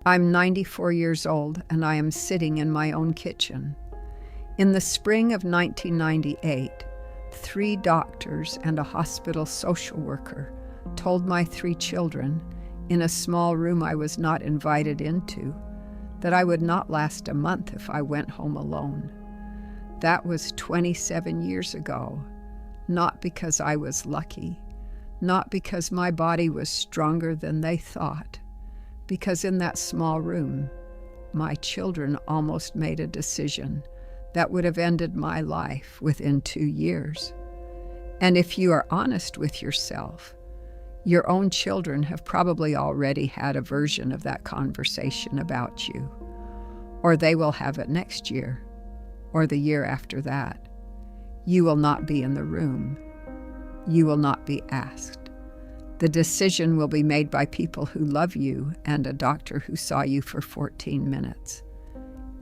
I'm 94 years old and I am sitting in my own kitchen. In the spring of 1998, 3 doctors and a hospital social worker told my 3 children, in a small room I was not invited into, that I would not last a month if I went home alone. That was 27 years ago, not because I was lucky, not because my body was stronger than they thought, because in that small room, my children almost made a decision that would have ended my life within 2 years. And if you are honest with yourself, your own children have probably already had a version of that conversation about you, or they will have it next year, or the year after that. You will not be in the room. You will not be asked. The decision will be made by people who love you and a doctor who saw you for 14 minutes.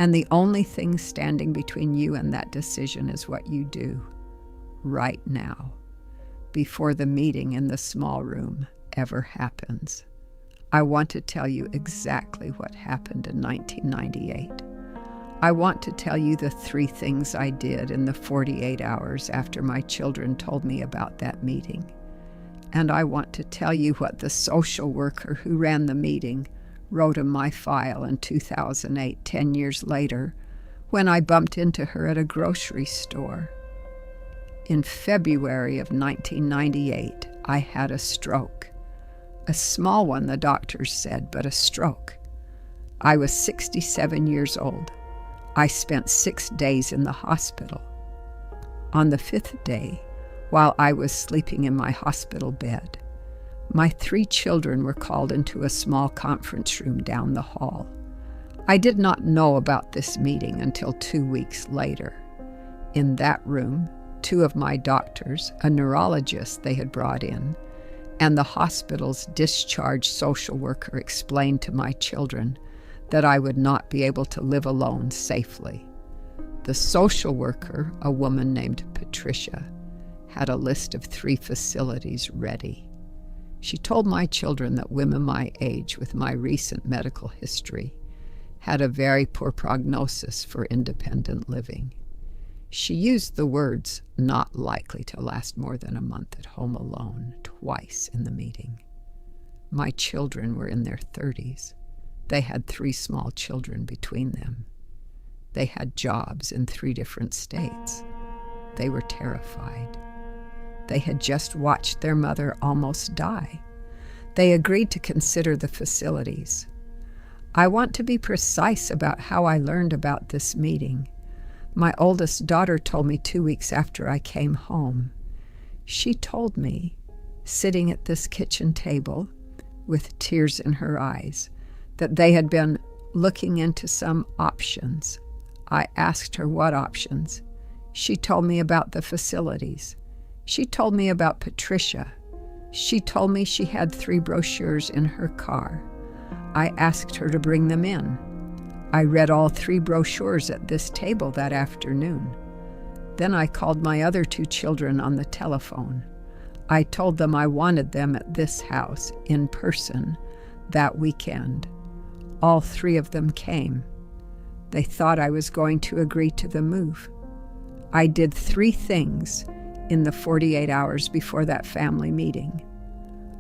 And the only thing standing between you and that decision is what you do right now, before the meeting in the small room ever happens. I want to tell you exactly what happened in 1998. I want to tell you the 3 things I did in the 48 hours after my children told me about that meeting. And I want to tell you what the social worker who ran the meeting wrote in my file in 2008, 10 years later, when I bumped into her at a grocery store. In February of 1998, I had a stroke. A small one, the doctors said, but a stroke. I was 67 years old. I spent 6 days in the hospital. On the 5th day, while I was sleeping in my hospital bed, my 3 children were called into a small conference room down the hall. I did not know about this meeting until 2 weeks later. In that room, 2 of my doctors, a neurologist they had brought in, and the hospital's discharged social worker explained to my children that I would not be able to live alone safely. The social worker, a woman named Patricia, had a list of 3 facilities ready. She told my children that women my age with my recent medical history had a very poor prognosis for independent living. She used the words "not likely to last more than a month at home alone" twice in the meeting. My children were in their 30s. They had 3 small children between them. They had jobs in 3 different states. They were terrified. They had just watched their mother almost die. They agreed to consider the facilities. I want to be precise about how I learned about this meeting. My oldest daughter told me 2 weeks after I came home. She told me, sitting at this kitchen table with tears in her eyes, that they had been looking into some options. I asked her what options. She told me about the facilities. She told me about Patricia. She told me she had 3 brochures in her car. I asked her to bring them in. I read all 3 brochures at this table that afternoon. Then I called my other 2 children on the telephone. I told them I wanted them at this house in person that weekend. All 3 of them came. They thought I was going to agree to the move. I did 3 things in the 48 hours before that family meeting.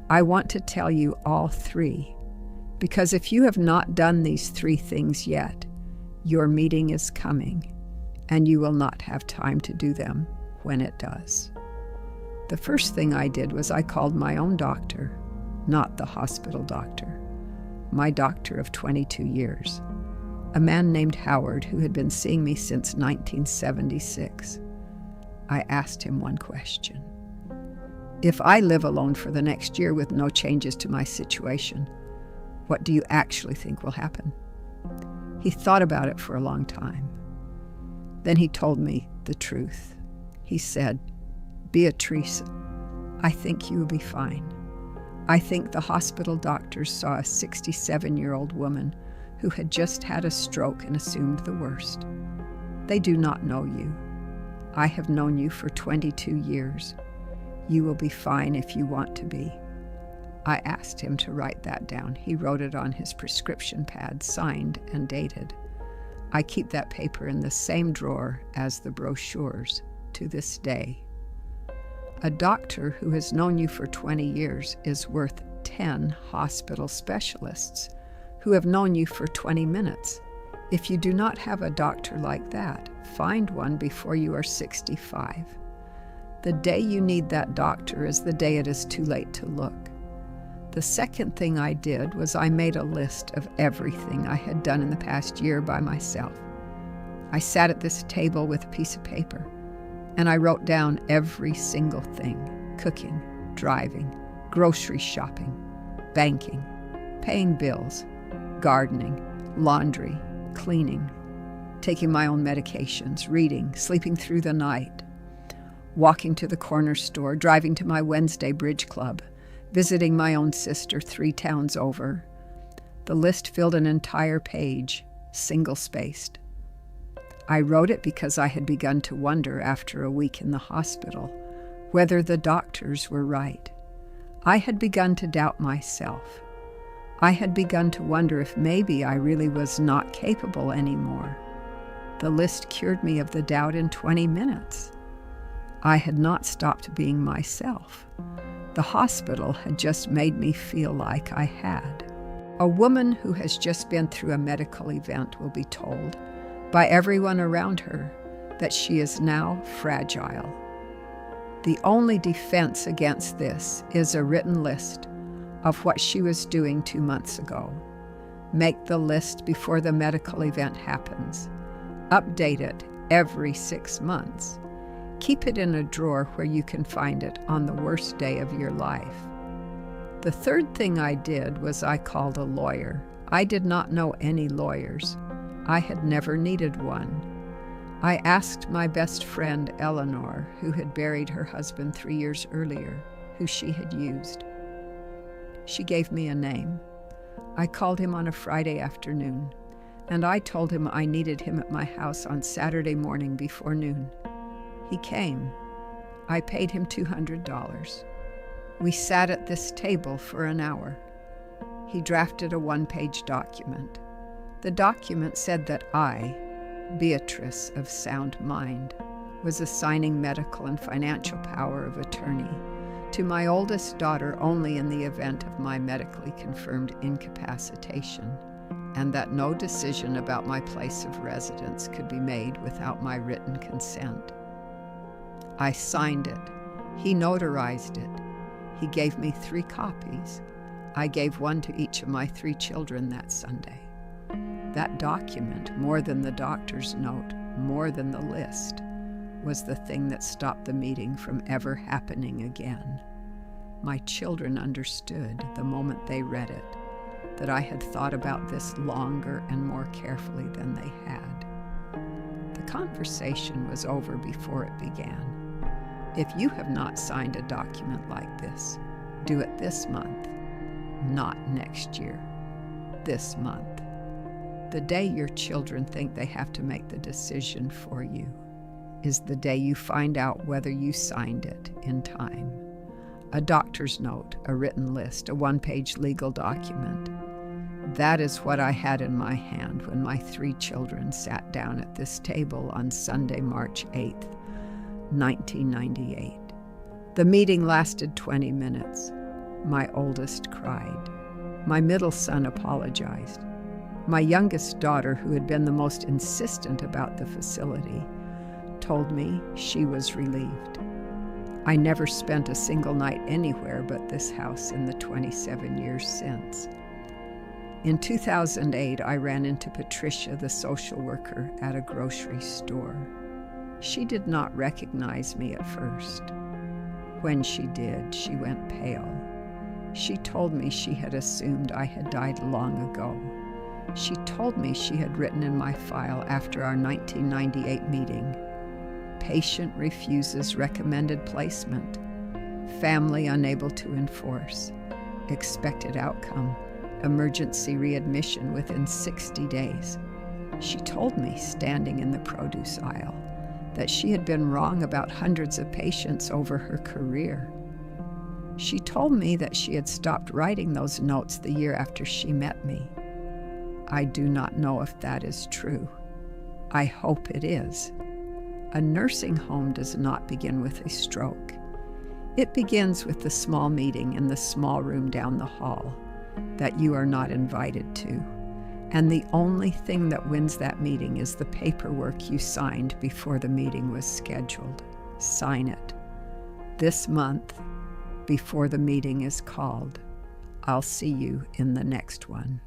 I want to tell you all 3, because if you have not done these 3 things yet, your meeting is coming, and you will not have time to do them when it does. The first thing I did was I called my own doctor, not the hospital doctor, my doctor of 22 years, a man named Howard who had been seeing me since 1976. I asked him one question. If I live alone for the next year with no changes to my situation, what do you actually think will happen? He thought about it for a long time. Then he told me the truth. He said, "Beatrice, I think you will be fine. I think the hospital doctors saw a 67-year-old woman who had just had a stroke and assumed the worst. They do not know you. I have known you for 22 years. You will be fine if you want to be. I asked him to write that down. He wrote it on his prescription pad, signed and dated. I keep that paper in the same drawer as the brochures to this day. A doctor who has known you for 20 years is worth 10 hospital specialists who have known you for 20 minutes. If you do not have a doctor like that, find one before you are 65. The day you need that doctor is the day it is too late to look. The second thing I did was I made a list of everything I had done in the past year by myself. I sat at this table with a piece of paper, and I wrote down every single thing: cooking, driving, grocery shopping, banking, paying bills, gardening, laundry, cleaning, taking my own medications, reading, sleeping through the night, walking to the corner store, driving to my Wednesday bridge club, visiting my own sister 3 towns over. The list filled an entire page, single-spaced. I wrote it because I had begun to wonder after a week in the hospital whether the doctors were right. I had begun to doubt myself. I had begun to wonder if maybe I really was not capable anymore. The list cured me of the doubt in 20 minutes. I had not stopped being myself. The hospital had just made me feel like I had. A woman who has just been through a medical event will be told by everyone around her that she is now fragile. The only defense against this is a written list of what she was doing 2 months ago. Make the list before the medical event happens. Update it every 6 months. Keep it in a drawer where you can find it on the worst day of your life. The third thing I did was I called a lawyer. I did not know any lawyers. I had never needed one. I asked my best friend Eleanor, who had buried her husband 3 years earlier, who she had used. She gave me a name. I called him on a Friday afternoon, and I told him I needed him at my house on Saturday morning before noon. He came. I paid him $200. We sat at this table for an hour. He drafted a 1-page document. The document said that I, Beatrice of sound mind, was assigning medical and financial power of attorney to my oldest daughter only in the event of my medically confirmed incapacitation, and that no decision about my place of residence could be made without my written consent. I signed it. He notarized it. He gave me 3 copies. I gave one to each of my 3 children that Sunday. That document, more than the doctor's note, more than the list, was the thing that stopped the meeting from ever happening again. My children understood the moment they read it that I had thought about this longer and more carefully than they had. The conversation was over before it began. If you have not signed a document like this, do it this month, not next year, this month. The day your children think they have to make the decision for you is the day you find out whether you signed it in time. A doctor's note, a written list, a 1-page legal document. That is what I had in my hand when my 3 children sat down at this table on Sunday, March 8th, 1998. The meeting lasted 20 minutes. My oldest cried. My middle son apologized. My youngest daughter, who had been the most insistent about the facility, told me she was relieved. I never spent a single night anywhere but this house in the 27 years since. In 2008, I ran into Patricia, the social worker, at a grocery store. She did not recognize me at first. When she did, she went pale. She told me she had assumed I had died long ago. She told me she had written in my file after our 1998 meeting, "Patient refuses recommended placement. Family unable to enforce. Expected outcome, emergency readmission within 60 days. She told me, standing in the produce aisle, that she had been wrong about hundreds of patients over her career. She told me that she had stopped writing those notes the year after she met me. I do not know if that is true. I hope it is. A nursing home does not begin with a stroke. It begins with the small meeting in the small room down the hall that you are not invited to. And the only thing that wins that meeting is the paperwork you signed before the meeting was scheduled. Sign it. This month, before the meeting is called. I'll see you in the next one.